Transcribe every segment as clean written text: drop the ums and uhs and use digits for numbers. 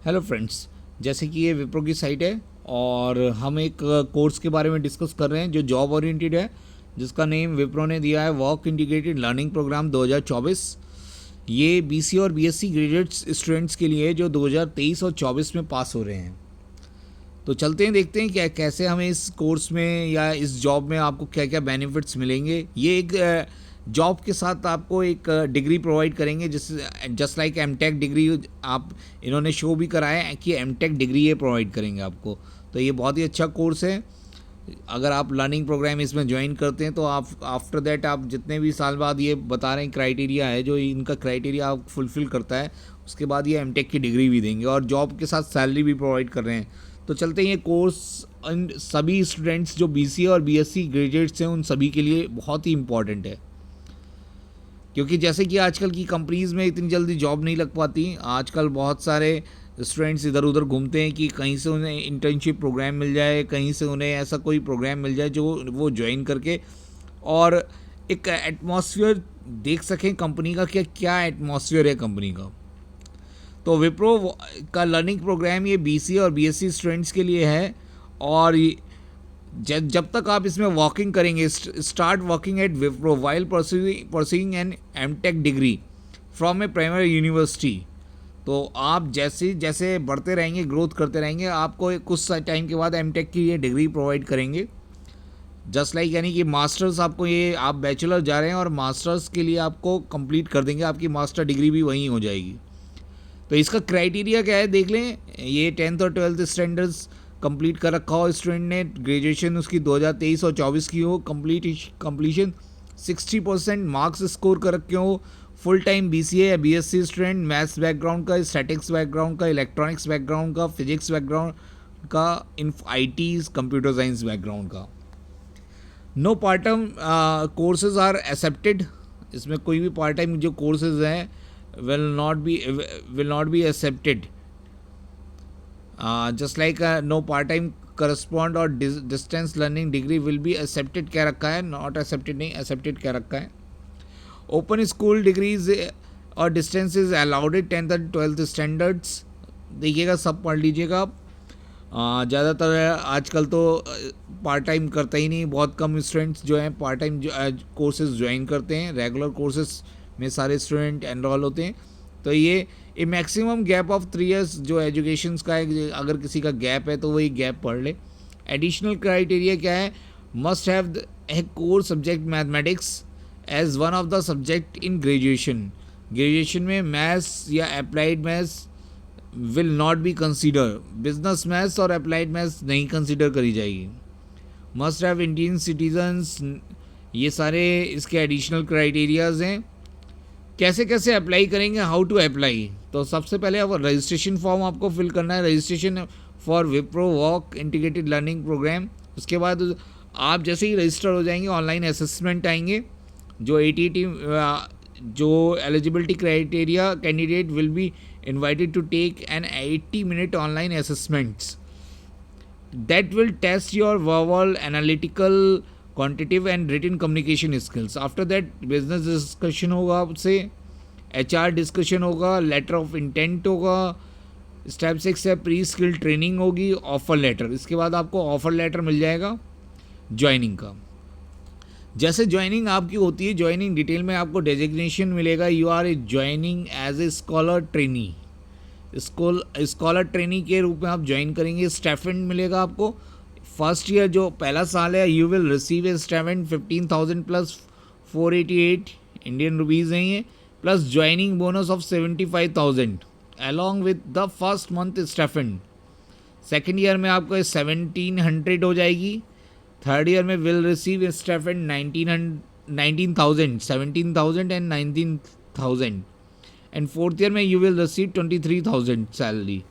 Hello friends, जैसे कि ये विप्रो की साइट है और हम एक कोर्स के बारे में डिस्कस कर रहे हैं जो जॉब ओरिएंटेड है, जिसका नेम विप्रो ने दिया है वर्क इंटीग्रेटेड लर्निंग प्रोग्राम 2024। ये बीसी और बीएससी ग्रेजुएट स्टूडेंट्स के लिए जो 2023 और 24 में पास हो रहे हैं। तो चलते हैं, देखते हैं क्या कैसे हमें इस कोर्स में या इस जॉब में आपको क्या क्या बेनिफिट्स मिलेंगे। ये एक जॉब के साथ आपको एक डिग्री प्रोवाइड करेंगे, जिस जस्ट लाइक एमटेक डिग्री आप इन्होंने शो भी कराया है कि एमटेक डिग्री ये प्रोवाइड करेंगे आपको। तो ये बहुत ही अच्छा कोर्स है। अगर आप लर्निंग प्रोग्राम इसमें ज्वाइन करते हैं तो आप आफ्टर दैट आप जितने भी साल बाद, ये बता रहे हैं क्राइटेरिया है जो इनका क्राइटेरिया आप फुलफ़िल करता है, उसके बाद ये एमटेक की डिग्री भी देंगे और जॉब के साथ सैलरी भी प्रोवाइड कर रहे हैं। तो चलते हैं, ये कोर्स सभी स्टूडेंट्स जो बीसीए और बीएससी ग्रेजुएट्स हैं उन सभी के लिए बहुत ही इंपॉर्टेंट है, क्योंकि जैसे कि आजकल की कंपनीज़ में इतनी जल्दी जॉब नहीं लग पाती। आजकल बहुत सारे स्टूडेंट्स इधर उधर घूमते हैं कि कहीं से उन्हें इंटर्नशिप प्रोग्राम मिल जाए, कहीं से उन्हें ऐसा कोई प्रोग्राम मिल जाए जो वो ज्वाइन करके और एक एटमॉस्फेयर देख सकें कंपनी का, क्या एटमॉस्फेयर है कंपनी का। तो विप्रो का लर्निंग प्रोग्राम ये बीसी और बीएससी स्टूडेंट्स के लिए है। और जब तक आप इसमें वर्किंग करेंगे, start working at Wipro while pursuing an MTech degree from a primary university. तो आप जैसे जैसे बढ़ते रहेंगे, ग्रोथ करते रहेंगे, आपको कुछ टाइम के बाद एमटेक की ये डिग्री प्रोवाइड करेंगे। जस्ट लाइक यानी कि मास्टर्स आपको, ये आप बैचलर जा रहे हैं और मास्टर्स के लिए आपको कंप्लीट कर देंगे, आपकी मास्टर डिग्री भी वहीं हो जाएगी। तो इसका क्राइटेरिया क्या है देख लें। ये 10th और 12th स्टैंडर्ड्स कंप्लीट कर रखा हो स्टूडेंट ने, ग्रेजुएशन उसकी 2023 और 24 की हो, कंप्लीशन 60% मार्क्स स्कोर कर रखे हो, फुल टाइम बीसीए या बीएससी स्टूडेंट, मैथ्स बैकग्राउंड का, स्टैटिक्स बैकग्राउंड का, इलेक्ट्रॉनिक्स बैकग्राउंड का, फिजिक्स बैकग्राउंड का, in IT computer science background का। No part time courses are accepted. इसमें कोई भी पार्ट टाइम जो कोर्सेज हैं will not be accepted. Just like no part time correspond or distance learning degree will be accepted कह रखा है, not accepted नहीं, accepted कह रखा है। ओपन स्कूल डिग्रीज और डिस्टेंस इज अलाउड 10th और 12th स्टैंडर्ड्स। देखिएगा, सब पढ़ लीजिएगा आप। ज़्यादातर आजकल तो पार्ट टाइम करता ही नहीं, बहुत कम स्टूडेंट्स जो हैं पार्ट टाइम कोर्सेज ज्वाइन करते हैं। रेगुलर कोर्सेज में सारे स्टूडेंट एनरोल होते हैं। तो ये मैक्सिमम गैप ऑफ 3 years जो एजुकेशंस का है, अगर किसी का गैप है तो वही गैप पढ़ ले। एडिशनल क्राइटेरिया क्या है, must have a core subject mathematics as one of the subject in graduation में मैथ्स या applied maths will not be consider. Business maths और अप्लाइड मैथ्स नहीं कंसिडर करी जाएगी। मस्ट हैव इंडियन सिटीजन्स, ये सारे इसके एडिशनल क्राइटेरियाज हैं। कैसे कैसे अप्लाई करेंगे, हाउ टू अप्लाई। तो सबसे पहले अब रजिस्ट्रेशन फॉर्म आपको फिल करना है, registration for Wipro work integrated learning program. उसके बाद आप जैसे ही रजिस्टर हो जाएंगे, ऑनलाइन असेसमेंट आएंगे। जो ATT जो eligibility criteria candidate will be invited to take an 80-minute online assessments that will test your verbal, analytical, quantitative and written communication skills. After that business discussion होगा आपसे, HR discussion होगा, letter of intent होगा। Step 6 है pre skill training होगी, offer letter. इसके बाद आपको offer letter मिल जाएगा ज्वाइनिंग का। जैसे ज्वाइनिंग आपकी होती है, ज्वाइनिंग डिटेल में आपको डेजिग्नेशन मिलेगा, you are a joining as a scholar trainee. Scholar trainee के रूप में आप ज्वाइन करेंगे। स्टाइपेंड मिलेगा आपको फर्स्ट ईयर, जो पहला साल है, you will receive a stipend 15,000 plus 488 Indian rupees हैं ये, plus joining bonus of 75,000 along with the first month stipend. Second year में आपको 1,700 हो जाएगी। थर्ड ईयर में will receive stipend 19,000, 17,000 and 19,000। And fourth year में you will receive 23,000 salary.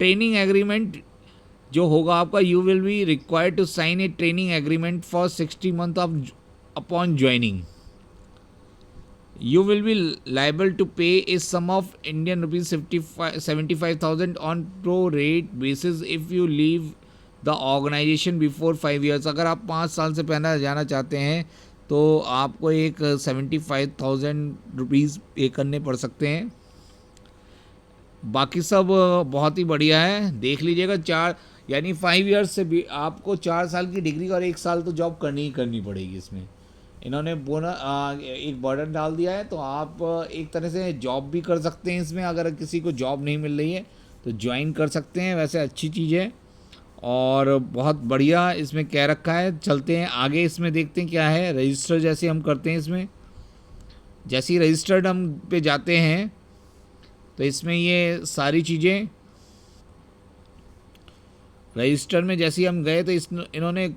Training agreement जो होगा आपका, you will be required to sign a training agreement for 60 months of upon joining. You will be liable to pay a sum of Indian rupees 75,000 on pro rate basis if you leave the organization before 5 years। अगर आप 5 साल से पहले जाना चाहते हैं तो आपको एक 75,000 रुपीज़ पे करने पड़ सकते हैं। बाकी सब बहुत ही बढ़िया है, देख लीजिएगा। 4 यानी 5 ईयर्स से भी आपको 4 साल की डिग्री और 1 साल तो जॉब करनी ही करनी पड़ेगी इसमें। इन्होंने एक बर्डन डाल दिया है, तो आप एक तरह से जॉब भी कर सकते हैं इसमें। अगर किसी को जॉब नहीं मिल रही है तो ज्वाइन कर सकते हैं, वैसे अच्छी चीज़ है और बहुत बढ़िया इसमें कह रखा है। चलते हैं आगे, इसमें देखते हैं क्या है। रजिस्टर जैसे हम करते हैं इसमें, जैसे ही रजिस्टर्ड हम पे जाते हैं तो इसमें ये सारी चीज़ें रजिस्टर में जैसे ही हम गए तो इन्होंने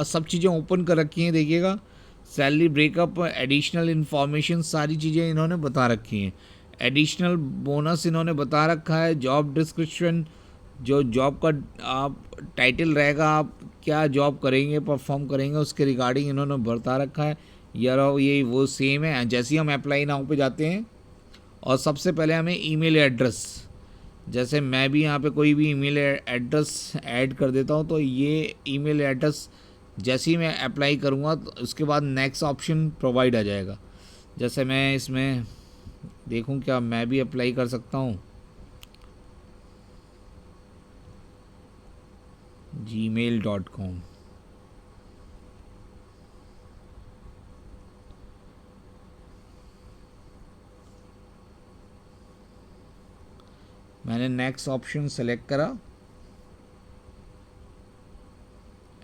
सब चीज़ें ओपन कर रखी हैं, देखिएगा। सैलरी ब्रेकअप, एडिशनल इन्फॉर्मेशन, सारी चीज़ें इन्होंने बता रखी हैं। एडिशनल बोनस इन्होंने बता रखा है। जॉब डिस्क्रिप्शन, जो जॉब का आप टाइटल रहेगा, आप क्या जॉब करेंगे, परफॉर्म करेंगे, उसके रिगार्डिंग इन्होंने बता रखा है। यार ये वो सेम है। जैसे ही हम अप्लाई नाउ पे जाते हैं और सबसे पहले हमें ईमेल एड्रेस, जैसे मैं भी यहाँ पे कोई भी ईमेल एड्रेस ऐड कर देता हूँ, तो ये ईमेल एड्रेस जैसे ही मैं अप्लाई करूँगा तो उसके बाद नेक्स्ट ऑप्शन प्रोवाइड आ जाएगा। जैसे मैं इसमें देखूँ क्या मैं भी अप्लाई कर सकता हूँ, gmail.com। मैंने नेक्स्ट ऑप्शन सेलेक्ट करा,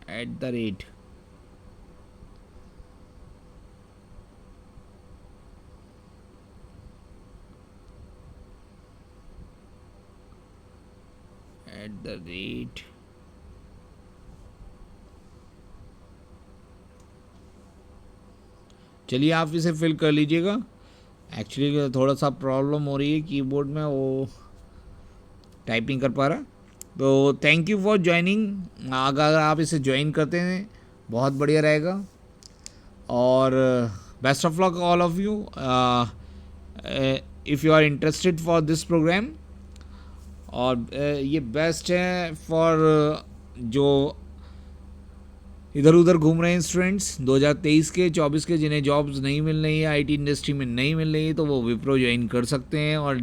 @ @ चलिए आप इसे फिल कर लीजिएगा। एक्चुअली थोड़ा सा प्रॉब्लम हो रही है कीबोर्ड में, वो टाइपिंग कर पा रहा। तो थैंक यू फॉर ज्वाइनिंग। अगर आप इसे ज्वाइन करते हैं बहुत बढ़िया रहेगा और best of luck all of you if you are interested for this program. और ये बेस्ट है फॉर जो इधर उधर घूम रहे हैं स्टूडेंट्स 2023 के 24 के, जिन्हें जॉब्स नहीं मिल रही है, आईटी इंडस्ट्री में नहीं मिल रही है, तो वो विप्रो ज्वाइन कर सकते हैं। और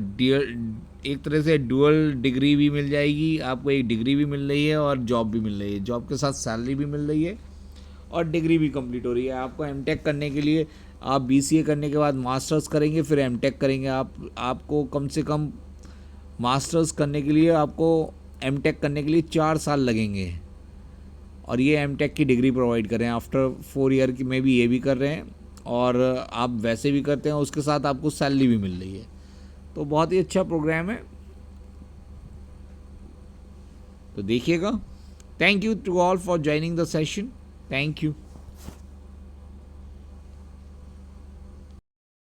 एक तरह से डुअल डिग्री भी मिल जाएगी आपको, एक डिग्री भी मिल रही है और जॉब भी मिल रही है। जॉब के साथ सैलरी भी मिल रही है और डिग्री भी कंप्लीट हो रही है। आपको एमटेक करने के लिए, आप बीसीए करने के बाद मास्टर्स करेंगे, फिर एमटेक करेंगे। आपको कम से कम मास्टर्स करने के लिए, आपको एमटेक करने के लिए 4 साल लगेंगे और ये एमटेक की डिग्री प्रोवाइड कर रहे हैं। आफ्टर 4 ईयर की में भी ये भी कर रहे हैं और आप वैसे भी करते हैं, उसके साथ आपको सैलरी भी मिल रही है। तो बहुत ही अच्छा प्रोग्राम है, तो देखिएगा। Thank you to all for joining the session. Thank you.